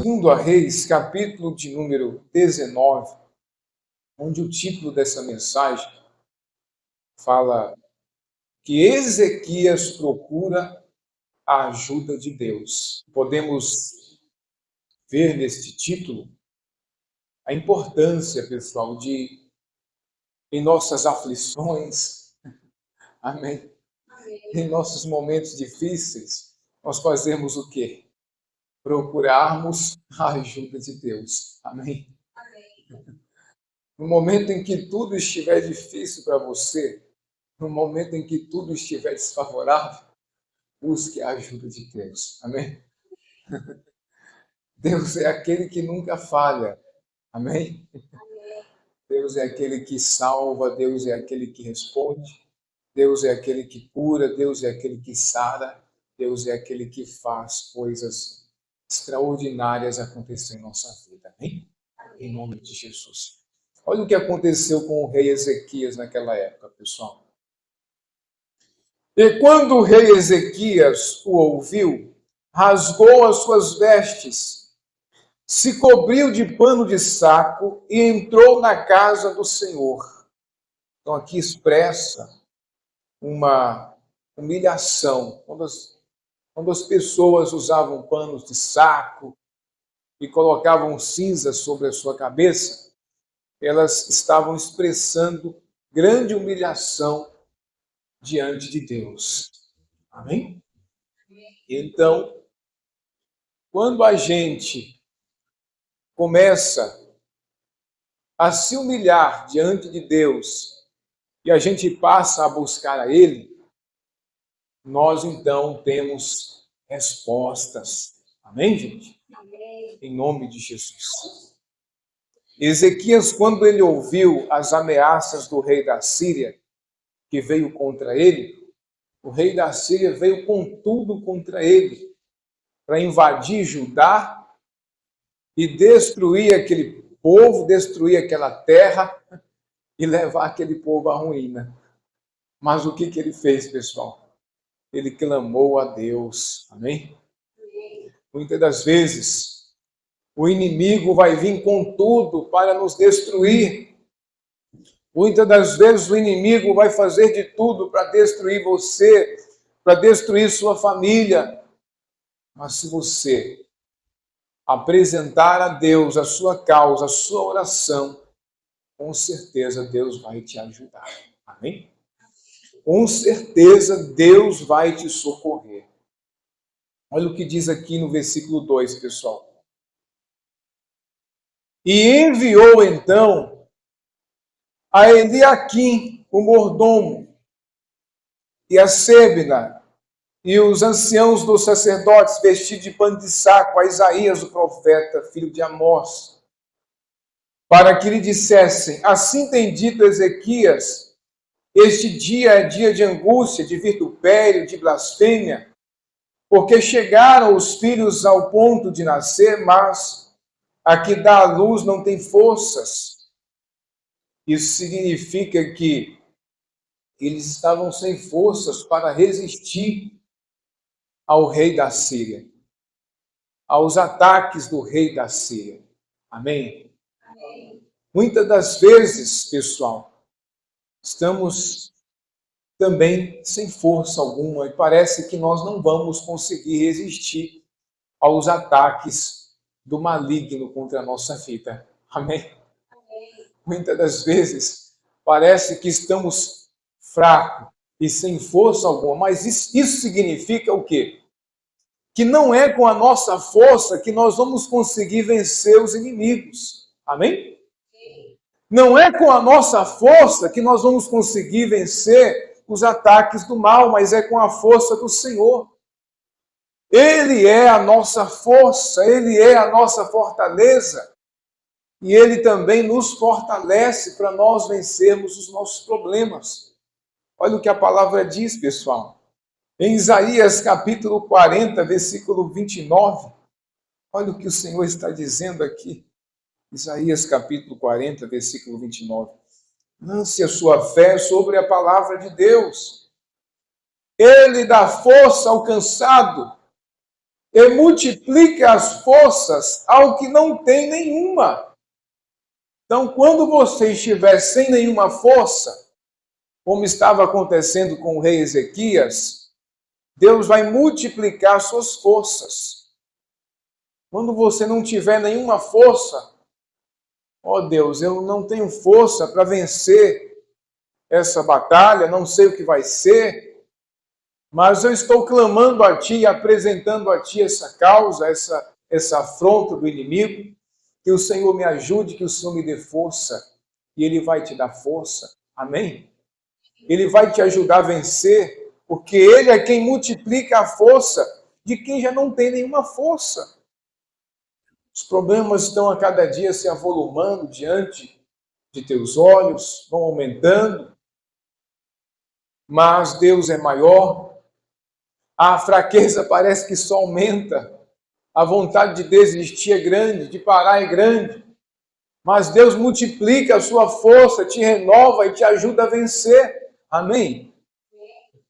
Segundo a Reis, capítulo de número 19, onde o título dessa mensagem fala que Ezequias procura a ajuda de Deus. Podemos ver neste título a importância, pessoal, de, em nossas aflições, amém? Em nossos momentos difíceis, nós fazemos o quê? Procurarmos a ajuda de Deus, amém? No momento em que tudo estiver difícil para você, no momento em que tudo estiver desfavorável, busque a ajuda de Deus, amém? Deus é aquele que nunca falha, amém? Deus é aquele que salva, Deus é aquele que responde, Deus é aquele que cura, Deus é aquele que sara, Deus é aquele que faz coisas extraordinárias acontecer em nossa vida, amém? Em nome de Jesus. Olha o que aconteceu com o rei Ezequias naquela época, pessoal. E quando o rei Ezequias o ouviu, rasgou as suas vestes, se cobriu de pano de saco e entrou na casa do Senhor. Então aqui expressa uma humilhação. Quando as pessoas usavam panos de saco e colocavam cinzas sobre a sua cabeça, elas estavam expressando grande humilhação diante de Deus. Amém? Então, quando a gente começa a se humilhar diante de Deus e a gente passa a buscar a Ele, nós então temos respostas. Amém, gente? Amém. Em nome de Jesus. Ezequias, quando ele ouviu as ameaças do rei da Síria, que veio contra ele, o rei da Síria veio com tudo contra ele, para invadir Judá e destruir aquele povo, destruir aquela terra e levar aquele povo à ruína. Mas o que ele fez, pessoal? Ele clamou a Deus. Amém? Muitas das vezes, o inimigo vai vir com tudo para nos destruir. Muitas das vezes, o inimigo vai fazer de tudo para destruir você, para destruir sua família. Mas se você apresentar a Deus a sua causa, a sua oração, com certeza Deus vai te ajudar. Amém? Com certeza Deus vai te socorrer. Olha o que diz aqui no versículo 2, pessoal. E enviou então a Eliaquim, o mordomo, e a Sebna, e os anciãos dos sacerdotes, vestidos de pano de saco, a Isaías, o profeta, filho de Amós, para que lhe dissessem: assim tem dito Ezequias, este dia é dia de angústia, de vitupério, de blasfêmia, porque chegaram os filhos ao ponto de nascer, mas a que dá a luz não tem forças. Isso significa que eles estavam sem forças para resistir ao rei da Síria, aos ataques do rei da Síria. Amém? Amém. Muitas das vezes, pessoal, estamos também sem força alguma e parece que nós não vamos conseguir resistir aos ataques do maligno contra a nossa vida. Amém? Amém. Muitas das vezes parece que estamos fracos e sem força alguma, mas isso significa o quê? Que não é com a nossa força que nós vamos conseguir vencer os inimigos. Amém? Sim. Não é com a nossa força que nós vamos conseguir vencer os ataques do mal, mas é com a força do Senhor. Ele é a nossa força, Ele é a nossa fortaleza. E Ele também nos fortalece para nós vencermos os nossos problemas. Olha o que a palavra diz, pessoal. Em Isaías capítulo 40, versículo 29, olha o que o Senhor está dizendo aqui. Isaías capítulo 40, versículo 29. Lance a sua fé sobre a palavra de Deus. Ele dá força ao cansado e multiplica as forças ao que não tem nenhuma. Então, quando você estiver sem nenhuma força, como estava acontecendo com o rei Ezequias, Deus vai multiplicar suas forças. Quando você não tiver nenhuma força, ó Deus, eu não tenho força para vencer essa batalha, não sei o que vai ser, mas eu estou clamando a Ti, apresentando a Ti essa causa, essa afronta do inimigo, que o Senhor me ajude, que o Senhor me dê força, e Ele vai te dar força. Amém? Ele vai te ajudar a vencer, porque Ele é quem multiplica a força de quem já não tem nenhuma força. Os problemas estão a cada dia se avolumando diante de teus olhos, vão aumentando, mas Deus é maior. A fraqueza parece que só aumenta, a vontade de desistir é grande, de parar é grande, mas Deus multiplica a sua força, te renova e te ajuda a vencer. Amém?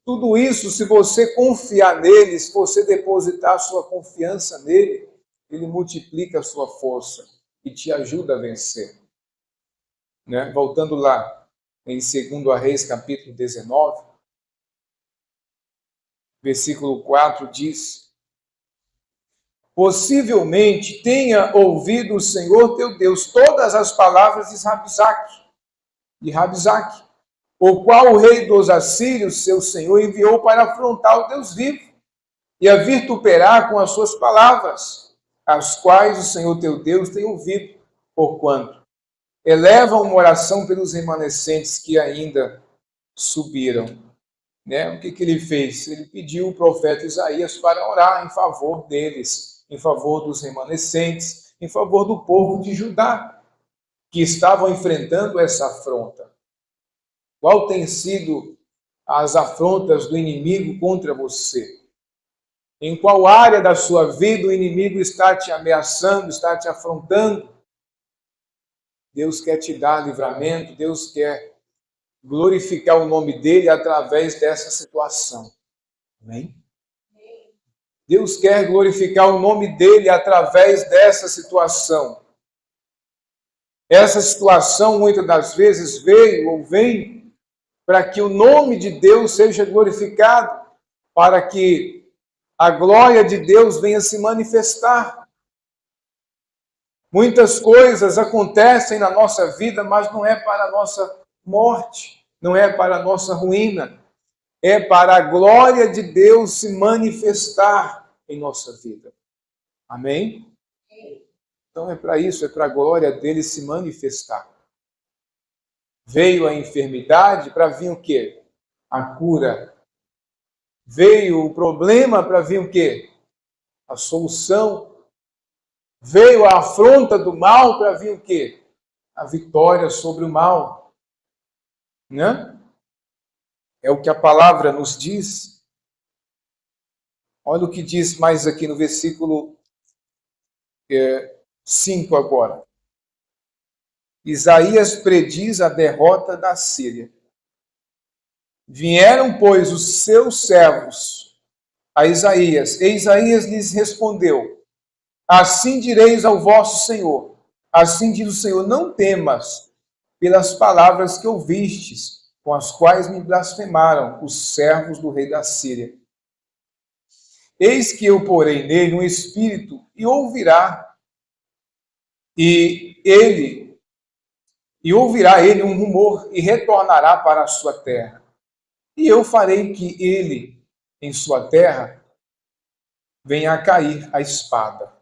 Tudo isso, se você confiar nele, se você depositar a sua confiança nele, ele multiplica a sua força e te ajuda a vencer. Né? Voltando lá, em 2 Reis, capítulo 19, versículo 4 diz: possivelmente tenha ouvido o Senhor teu Deus todas as palavras de Rabizaque, o qual o rei dos assírios, seu senhor, enviou para afrontar o Deus vivo e a vituperar com as suas palavras, as quais o Senhor teu Deus tem ouvido, porquanto eleva uma oração pelos remanescentes que ainda subiram. Né? O que ele fez? Ele pediu o profeta Isaías para orar em favor deles, em favor dos remanescentes, em favor do povo de Judá, que estavam enfrentando essa afronta. Qual tem sido as afrontas do inimigo contra você? Em qual área da sua vida o inimigo está te ameaçando, está te afrontando? Deus quer te dar livramento, Deus quer glorificar o nome dele através dessa situação. Amém? Deus quer glorificar o nome dele através dessa situação. Essa situação, muitas das vezes, veio ou vem para que o nome de Deus seja glorificado, para que a glória de Deus venha se manifestar. Muitas coisas acontecem na nossa vida, mas não é para a nossa morte, não é para a nossa ruína, é para a glória de Deus se manifestar em nossa vida. Amém? Então é para isso, é para a glória dele se manifestar. Veio a enfermidade para vir o quê? A cura. Veio o problema para vir o quê? A solução. Veio a afronta do mal para vir o quê? A vitória sobre o mal. Né? É o que a palavra nos diz. Olha o que diz mais aqui no versículo 5 agora. Isaías prediz a derrota da Síria. Vieram, pois, os seus servos a Isaías, e Isaías lhes respondeu: assim direis ao vosso Senhor, assim diz o Senhor, não temas pelas palavras que ouvistes, com as quais me blasfemaram os servos do rei da Síria. Eis que eu porei nele um espírito e ouvirá, ouvirá ele um rumor e retornará para a sua terra. E eu farei que ele, em sua terra, venha a cair a espada.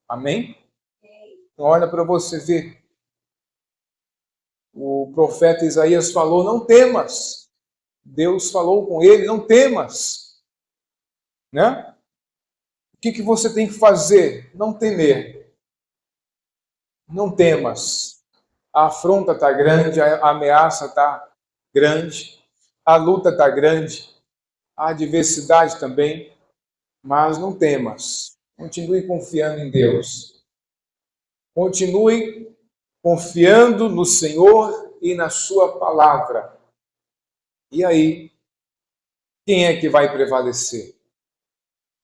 Amém? Então, olha para você ver. O profeta Isaías falou, não temas. Deus falou com ele, não temas. Né? O que você tem que fazer? Não temer. Não temas. A afronta está grande, a ameaça está grande, a luta está grande, a adversidade também, mas não temas. Continue confiando em Deus. Continue confiando no Senhor e na sua palavra. E aí, quem é que vai prevalecer?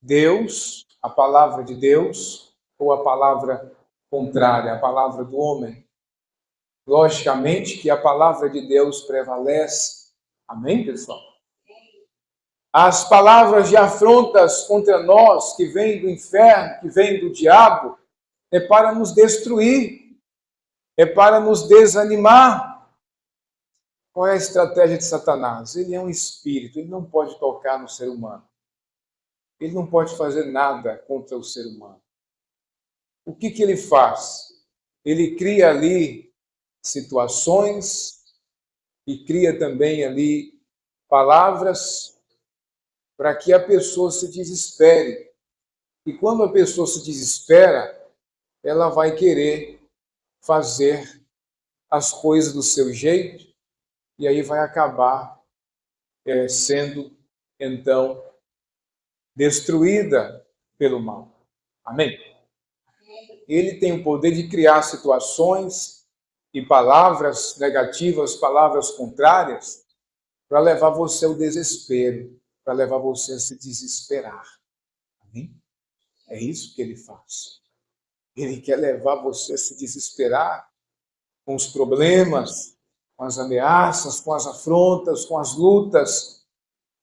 Deus A palavra de Deus ou a palavra contrária, a palavra do homem? Logicamente que a palavra de Deus prevalece. Amém, pessoal? As palavras de afrontas contra nós, que vêm do inferno, que vêm do diabo, é para nos destruir, é para nos desanimar. Qual é a estratégia de Satanás? Ele é um espírito, ele não pode tocar no ser humano. Ele não pode fazer nada contra o ser humano. O que ele faz? Ele cria ali situações e cria também ali palavras para que a pessoa se desespere. E quando a pessoa se desespera, ela vai querer fazer as coisas do seu jeito e aí vai acabar sendo, então, destruída pelo mal. Amém? Ele tem o poder de criar situações e palavras negativas, palavras contrárias, para levar você ao desespero, para levar você a se desesperar. Amém? É isso que ele faz. Ele quer levar você a se desesperar com os problemas, com as ameaças, com as afrontas, com as lutas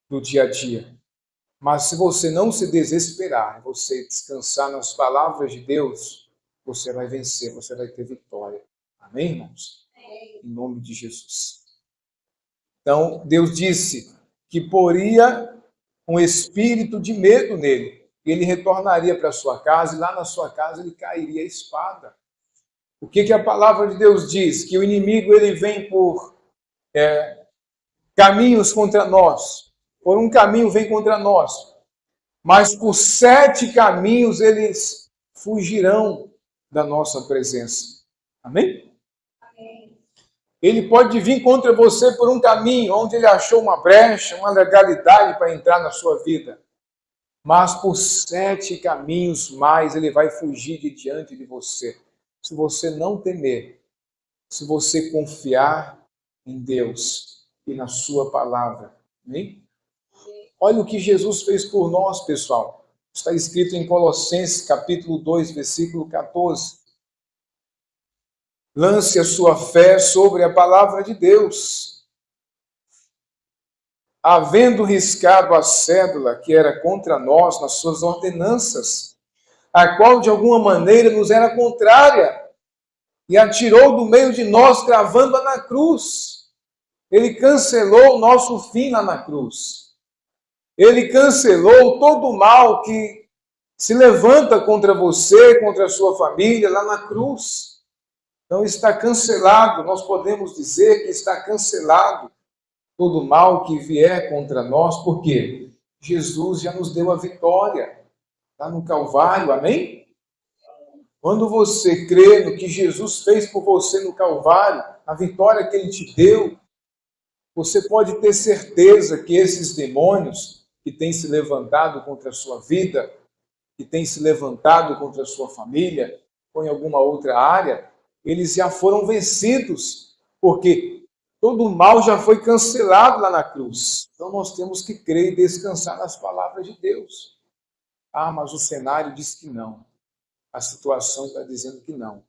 do dia a dia. Mas se você não se desesperar, você descansar nas palavras de Deus, você vai vencer, você vai ter vitória. Amém, irmãos? Em nome de Jesus. Então, Deus disse que poria um espírito de medo nele. Ele retornaria para a sua casa e lá na sua casa ele cairia a espada. O que a palavra de Deus diz? Que o inimigo ele vem por caminhos contra nós. Por um caminho vem contra nós. Mas por 7 caminhos eles fugirão da nossa presença. Amém? Amém. Ele pode vir contra você por um caminho onde ele achou uma brecha, uma legalidade para entrar na sua vida. Mas por 7 caminhos mais ele vai fugir de diante de você. Se você não temer, se você confiar em Deus e na sua palavra. Amém? Olha o que Jesus fez por nós, pessoal. Está escrito em Colossenses, capítulo 2, versículo 14. Lance a sua fé sobre a palavra de Deus. Havendo riscado a cédula que era contra nós nas suas ordenanças, a qual de alguma maneira nos era contrária, e atirou do meio de nós, cravando-a na cruz. Ele cancelou o nosso fim lá na cruz. Ele cancelou todo o mal que se levanta contra você, contra a sua família, lá na cruz. Então está cancelado, nós podemos dizer que está cancelado todo o mal que vier contra nós, porque Jesus já nos deu a vitória lá no Calvário, amém? Quando você crê no que Jesus fez por você no Calvário, a vitória que ele te deu, você pode ter certeza que esses demônios que têm se levantado contra a sua vida, que têm se levantado contra a sua família, ou em alguma outra área, eles já foram vencidos, porque todo o mal já foi cancelado lá na cruz. Então nós temos que crer e descansar nas palavras de Deus. Ah, mas o cenário diz que não. A situação está dizendo que não.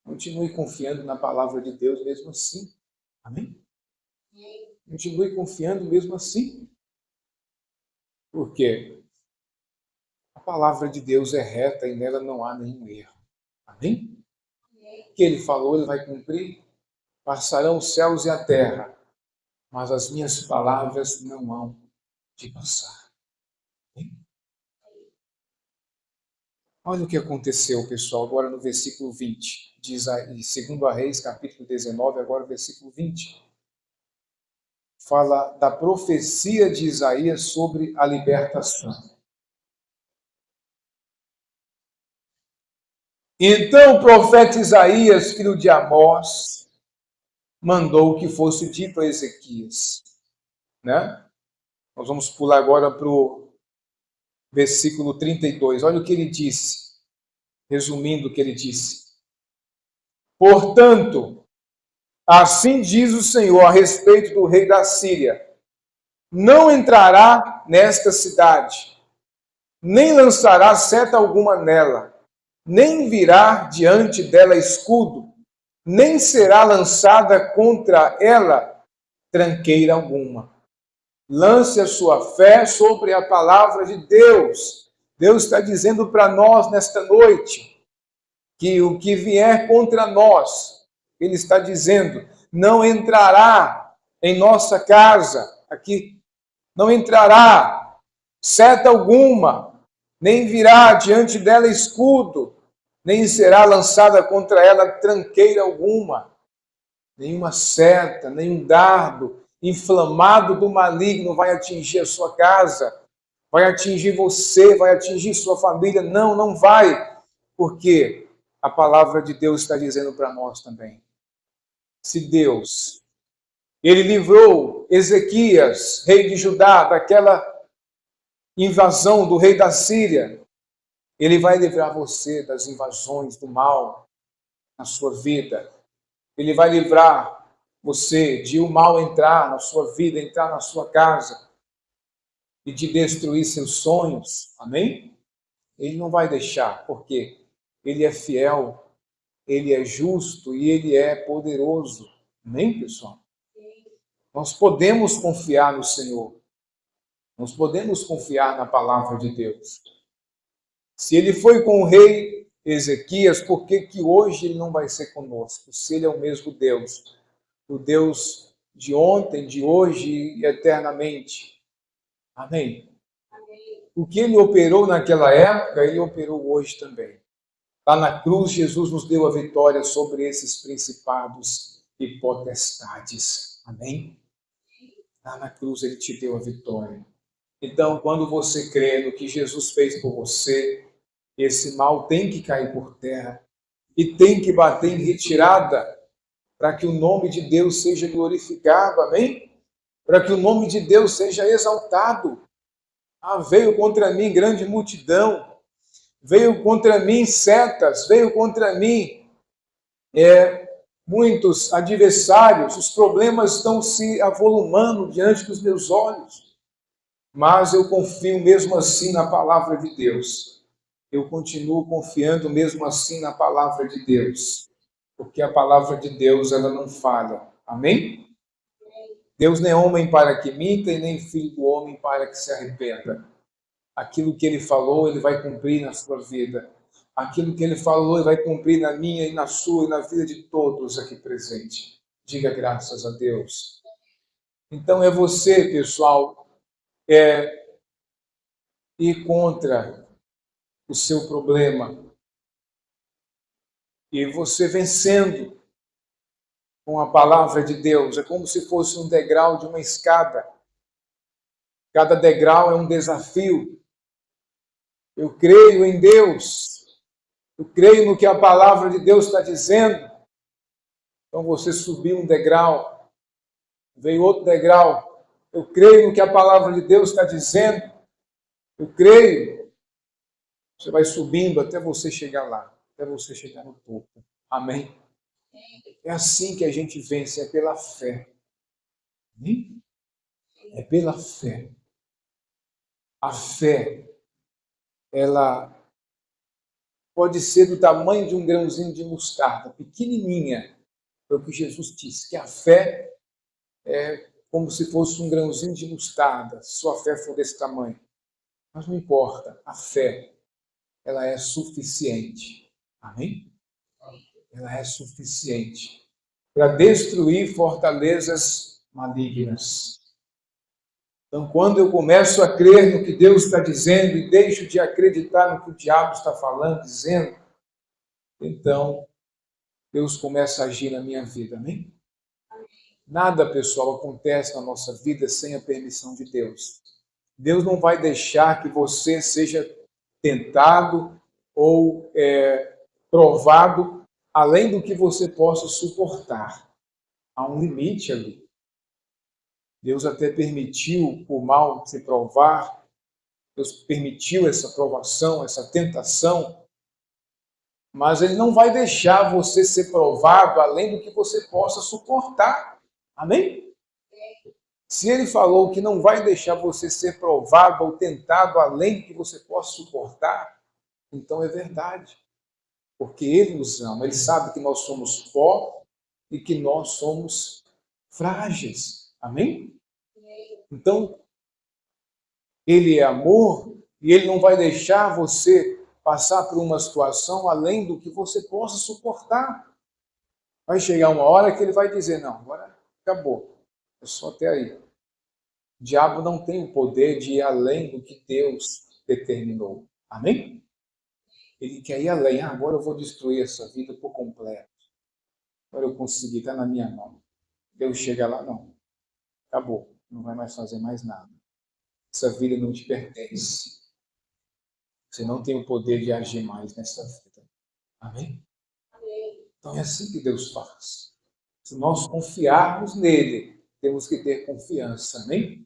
Continue confiando na palavra de Deus mesmo assim. Amém? Continue confiando mesmo assim. Por quê? A palavra de Deus é reta e nela não há nenhum erro. Amém? O que ele falou, ele vai cumprir. Passarão os céus e a terra, mas as minhas palavras não hão de passar. Amém? Olha o que aconteceu, pessoal, agora no versículo 20. Diz aí, 2 Reis, capítulo 19, agora versículo 20. Fala da profecia de Isaías sobre a libertação. Então o profeta Isaías, filho de Amós, mandou que fosse dito a Ezequias. Né? Nós vamos pular agora para o versículo 32. Olha o que ele disse. Resumindo o que ele disse. Portanto, assim diz o Senhor a respeito do rei da Síria: não entrará nesta cidade, nem lançará seta alguma nela, nem virá diante dela escudo, nem será lançada contra ela tranqueira alguma. Lance a sua fé sobre a palavra de Deus. Deus está dizendo para nós nesta noite que o que vier contra nós, Ele está dizendo, não entrará em nossa casa, aqui, não entrará seta alguma, nem virá diante dela escudo, nem será lançada contra ela tranqueira alguma, nenhuma seta, nenhum dardo inflamado do maligno vai atingir a sua casa, vai atingir você, vai atingir sua família. Não, não vai, porque a palavra de Deus está dizendo para nós também. Se Deus, Ele livrou Ezequias, rei de Judá, daquela invasão do rei da Síria, Ele vai livrar você das invasões do mal na sua vida. Ele vai livrar você de o mal entrar na sua vida, entrar na sua casa e de destruir seus sonhos. Amém? Ele não vai deixar, porque Ele é fiel, Ele é justo e Ele é poderoso. Amém, pessoal? Nós podemos confiar no Senhor. Nós podemos confiar na palavra de Deus. Se Ele foi com o rei Ezequias, por que hoje Ele não vai ser conosco? Se Ele é o mesmo Deus, o Deus de ontem, de hoje e eternamente. Amém? Amém. O que Ele operou naquela época, Ele operou hoje também. Lá na cruz, Jesus nos deu a vitória sobre esses principados e potestades. Amém? Lá na cruz, Ele te deu a vitória. Então, quando você crê no que Jesus fez por você, esse mal tem que cair por terra e tem que bater em retirada para que o nome de Deus seja glorificado, amém? Para que o nome de Deus seja exaltado. Veio contra mim grande multidão, veio contra mim setas, veio contra mim muitos adversários, os problemas estão se avolumando diante dos meus olhos, mas eu confio mesmo assim na palavra de Deus. Eu continuo confiando mesmo assim na palavra de Deus, porque a palavra de Deus, ela não falha. Amém? Deus nem é homem para que minta e nem filho do homem para que se arrependa. Aquilo que Ele falou, Ele vai cumprir na sua vida. Aquilo que Ele falou, Ele vai cumprir na minha e na sua e na vida de todos aqui presentes. Diga graças a Deus. Então é você, pessoal, ir contra o seu problema. E você vencendo com a palavra de Deus. É como se fosse um degrau de uma escada. Cada degrau é um desafio. Eu creio em Deus. Eu creio no que a palavra de Deus está dizendo. Então você subiu um degrau, veio outro degrau. Eu creio no que a palavra de Deus está dizendo. Eu creio. Você vai subindo até você chegar lá, até você chegar no topo. Amém? É assim que a gente vence, é pela fé. É pela fé. A fé, ela pode ser do tamanho de um grãozinho de mostarda, pequenininha. Foi o que Jesus disse, que a fé é como se fosse um grãozinho de mostarda, se sua fé for desse tamanho. Mas não importa, a fé, ela é suficiente. Amém? Ela é suficiente para destruir fortalezas malignas. Então, quando eu começo a crer no que Deus está dizendo e deixo de acreditar no que o diabo está falando, dizendo, então Deus começa a agir na minha vida, amém? Nada, pessoal, acontece na nossa vida sem a permissão de Deus. Deus não vai deixar que você seja tentado ou provado além do que você possa suportar. Há um limite ali. Deus até permitiu o mal se provar, Deus permitiu essa provação, essa tentação, mas Ele não vai deixar você ser provado além do que você possa suportar. Amém? Se ele falou que não vai deixar você ser provado ou tentado além do que você possa suportar, então é verdade. Porque ele nos ama, ele sabe que nós somos pó e que nós somos frágeis. Amém? Então, ele é amor e ele não vai deixar você passar por uma situação além do que você possa suportar. Vai chegar uma hora que ele vai dizer, não, agora acabou, é só até aí. O diabo não tem o poder de ir além do que Deus determinou. Amém? Ele quer ir além. Agora eu vou destruir essa vida por completo. Agora eu consegui, está na minha mão. Deus chega lá, não. Acabou. Não vai mais fazer mais nada. Essa vida não te pertence. Você não tem o poder de agir mais nessa vida. Amém? Então é assim que Deus faz. Se nós confiarmos nele, temos que ter confiança. Amém?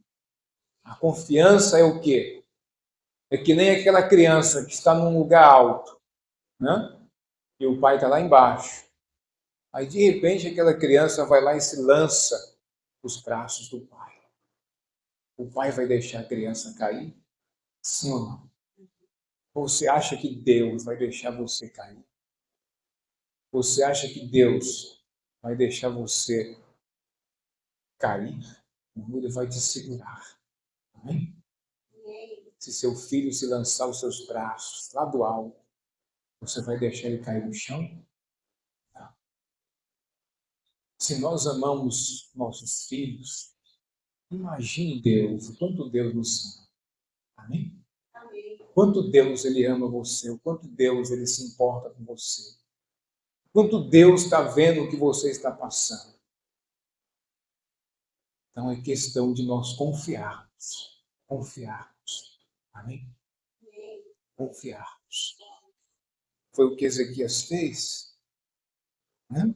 A confiança é o quê? É que nem aquela criança que está num lugar alto, né? E o pai está lá embaixo. Aí, de repente, aquela criança vai lá e se lança nos braços do pai. O pai vai deixar a criança cair? Sim ou não? Ou você acha que Deus vai deixar você cair? Você acha que Deus vai deixar você cair? Não, ele vai te segurar. Amém? Se seu filho se lançar aos seus braços, lá do alto, você vai deixar ele cair no chão? Não. Se nós amamos nossos filhos, imagine Deus, o quanto Deus nos ama. Amém? Quanto Deus ele ama você, o quanto Deus ele se importa com você. Quanto Deus está vendo o que você está passando. Então é questão de nós confiarmos. Confiarmos. Amém? Confiarmos. Foi o que Ezequias fez. Né?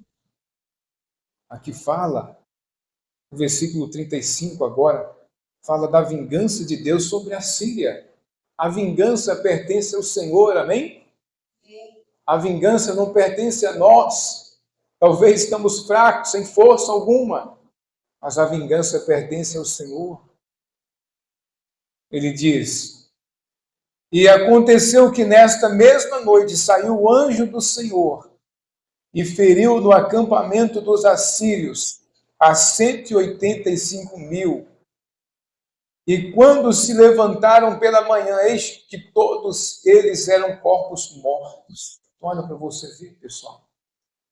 Aqui fala, no versículo 35 agora, fala da vingança de Deus sobre a Síria. A vingança pertence ao Senhor, amém? A vingança não pertence a nós. Talvez estamos fracos, sem força alguma, mas a vingança pertence ao Senhor. Ele diz, e aconteceu que nesta mesma noite saiu o anjo do Senhor e feriu no acampamento dos assírios a 185.000. E quando se levantaram pela manhã, eis que todos eles eram corpos mortos. Olha para você ver, pessoal.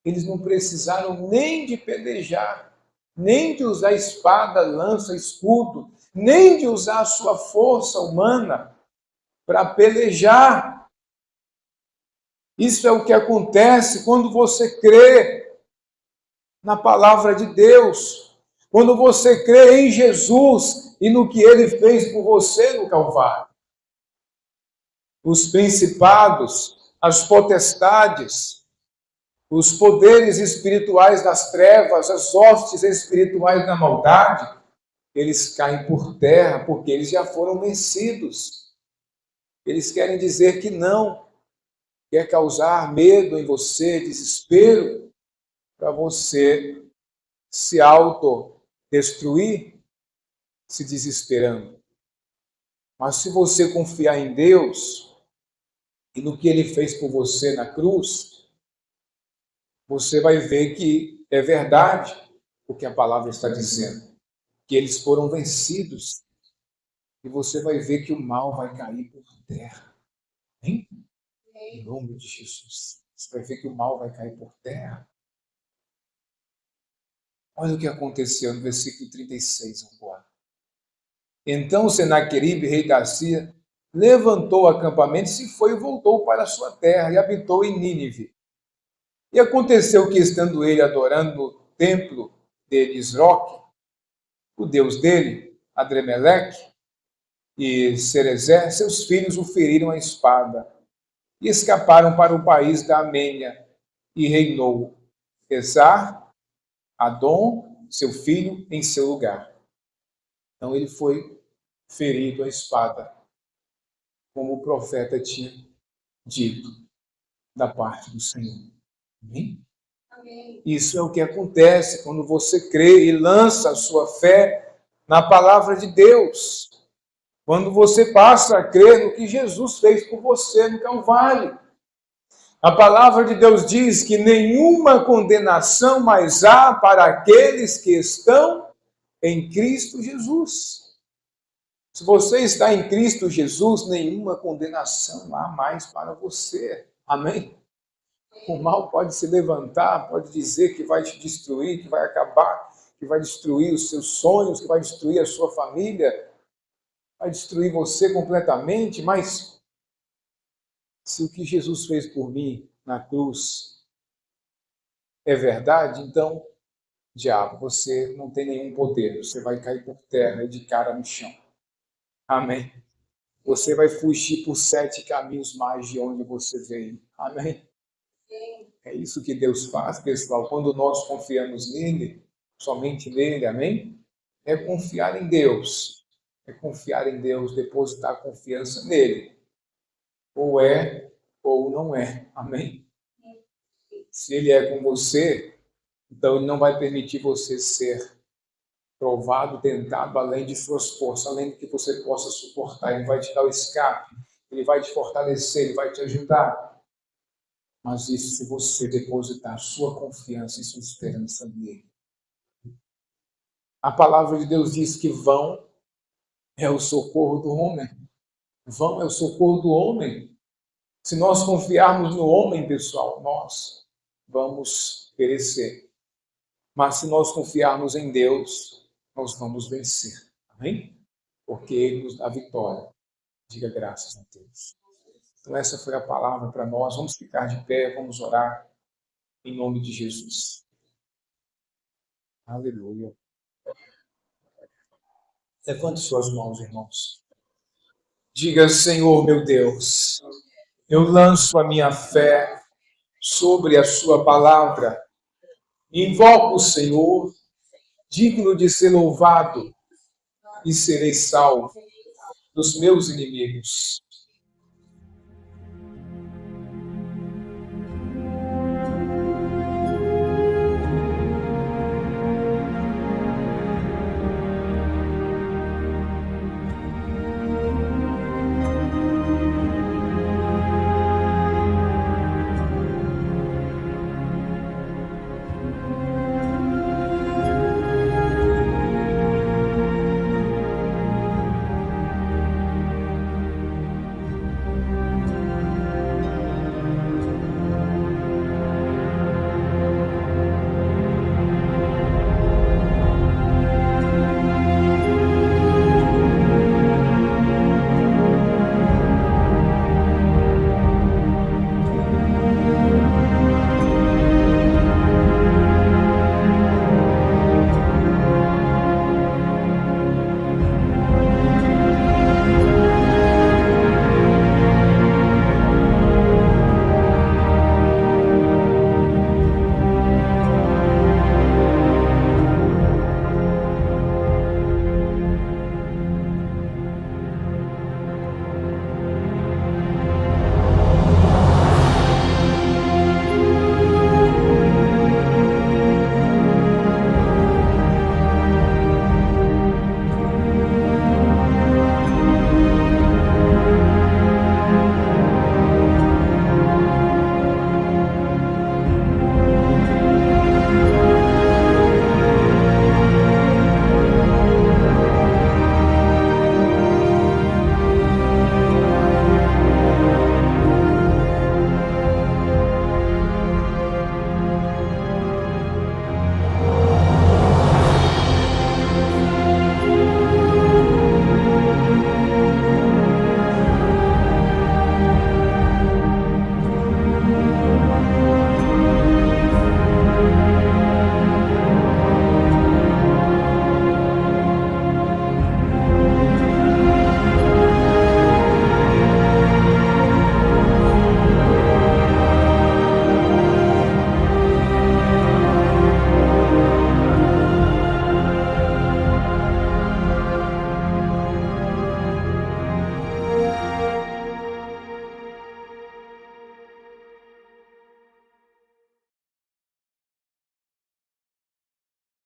Eles não precisaram nem de pelejar, nem de usar espada, lança, escudo, nem de usar a sua força humana para pelejar. Isso é o que acontece quando você crê na palavra de Deus, quando você crê em Jesus e no que ele fez por você no Calvário. Os principados, as potestades, os poderes espirituais das trevas, as hostes espirituais da maldade, eles caem por terra porque eles já foram vencidos. Eles querem dizer que não, quer causar medo em você, desespero, para você se autodestruir, se desesperando. Mas se você confiar em Deus e no que ele fez por você na cruz, você vai ver que é verdade o que a palavra está dizendo, que eles foram vencidos, e você vai ver que o mal vai cair por terra. Hein? Em nome de Jesus. Você vai ver que o mal vai cair por terra. Olha o que aconteceu no versículo 36 agora. Então Senaqueribe, rei da Síria, levantou o acampamento, se foi e voltou para a sua terra, e habitou em Nínive. E aconteceu que, estando ele adorando no templo de Nisroque, o deus dele, Adremeleque e Cerezer, seus filhos o feriram à espada, e escaparam para o país da Amênia, e reinou Esar, Adom, seu filho, em seu lugar. Então ele foi ferido à espada, como o profeta tinha dito da parte do Senhor. Amém? Amém. Isso é o que acontece quando você crê e lança a sua fé na palavra de Deus. Quando você passa a crer no que Jesus fez por você no Calvário. A palavra de Deus diz que nenhuma condenação mais há para aqueles que estão em Cristo Jesus. Se você está em Cristo Jesus, nenhuma condenação há mais para você. Amém? O mal pode se levantar, pode dizer que vai te destruir, que vai acabar, que vai destruir os seus sonhos, que vai destruir a sua família, vai destruir você completamente, mas se o que Jesus fez por mim na cruz é verdade, então, diabo, você não tem nenhum poder, você vai cair por terra e de cara no chão. Amém? Você vai fugir por 7 caminhos mais de onde você veio. Amém? É isso que Deus faz, pessoal. Quando nós confiamos nele, somente nele, amém? É confiar em Deus. É confiar em Deus, depositar confiança nele. Ou é, ou não é. Amém? Se ele é com você, então ele não vai permitir você ser provado, tentado, além de suas forças, além do que você possa suportar. Ele vai te dar o escape, ele vai te fortalecer, ele vai te ajudar. Mas isso se você depositar sua confiança e sua esperança nele. A palavra de Deus diz que vão é o socorro do homem. Vão é o socorro do homem. Se nós confiarmos no homem, pessoal, nós vamos perecer. Mas se nós confiarmos em Deus, nós vamos vencer. Amém? Porque Ele nos dá vitória. Diga graças a Deus. Então essa foi a palavra para nós. Vamos ficar de pé, vamos orar em nome de Jesus. Aleluia. Levante suas mãos, irmãos. Diga, Senhor meu Deus, eu lanço a minha fé sobre a sua palavra. Invoco o Senhor, digno de ser louvado, e serei salvo dos meus inimigos.